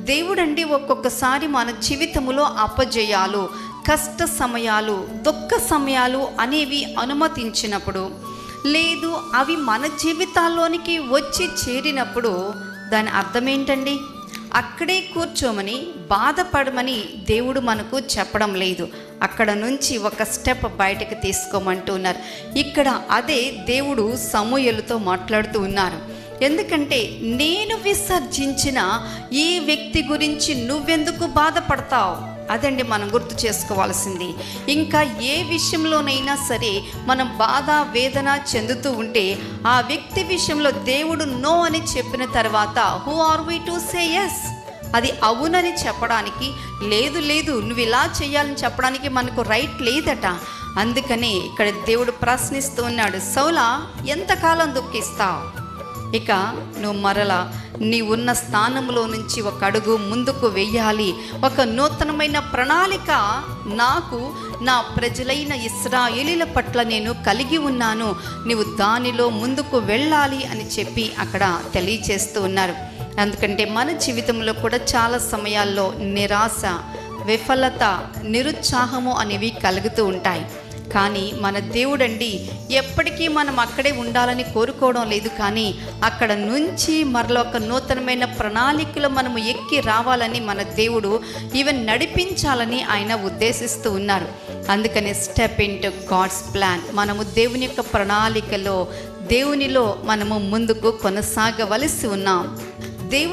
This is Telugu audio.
దేవుడండి ఒక్కొక్కసారి మన జీవితంలో అపజయాలు, కష్ట సమయాలు, దుఃఖ సమయాలు అనేవి అనుమతించినప్పుడు, లేదు అవి మన జీవితాల్లోనికి వచ్చి చేరినప్పుడు దాని అర్థం ఏంటండి? అక్కడే కూర్చోమని, బాధపడమని దేవుడు మనకు చెప్పడం లేదు. అక్కడ నుంచి ఒక స్టెప్ బయటకు తీసుకోమంటున్నారు. ఇక్కడ అదే దేవుడు సమూయేలుతో మాట్లాడుతూ ఉన్నారు. ఎందుకంటే నేను విసర్జించిన ఈ వ్యక్తి గురించి నువ్వెందుకు బాధపడతావు? అదండి మనం గుర్తు చేసుకోవాల్సింది. ఇంకా ఏ విషయంలోనైనా సరే మనం బాధ వేదన చెందుతూ ఉంటే ఆ వ్యక్తి విషయంలో దేవుడు నో అని చెప్పిన తర్వాత who are we to say yes? అది అవునని చెప్పడానికి, లేదు లేదు నువ్వు ఇలా చేయాలని చెప్పడానికి మనకు రైట్ లేదట. అందుకని ఇక్కడ దేవుడు ప్రశ్నిస్తూ ఉన్నాడు, సౌలా ఎంతకాలం దుఃఖిస్తావు? ఇక నువ్వు మరలా నీ ఉన్న స్థానంలో నుంచి ఒక అడుగు ముందుకు వెయ్యాలి. ఒక నూతనమైన ప్రణాళిక నాకు నా ప్రజలైన ఇశ్రాయేలీల పట్ల నేను కలిగి ఉన్నాను, నీవు దానిలో ముందుకు వెళ్ళాలి అని చెప్పి అక్కడ తెలియచేస్తూ ఉన్నారు. ఎందుకంటే మన జీవితంలో కూడా చాలా సమయాల్లో నిరాశ, విఫలత, నిరుత్సాహము అనేవి కలుగుతూ ఉంటాయి. కానీ మన దేవుడండి ఎప్పటికీ మనం అక్కడే ఉండాలని కోరుకోవడం లేదు, కానీ అక్కడ నుంచి మరలా ఒక నూతనమైన ప్రణాళికలో మనము ఎక్కి రావాలని మన దేవుడు ఈవెన్ నడిపించాలని ఆయన ఉద్దేశిస్తూ ఉన్నారు. అందుకని స్టెప్ ఇంటూ గాడ్స్ ప్లాన్. మనము దేవుని యొక్క ప్రణాళికలో, దేవునిలో మనము ముందుకు కొనసాగవలసి ఉన్నాం.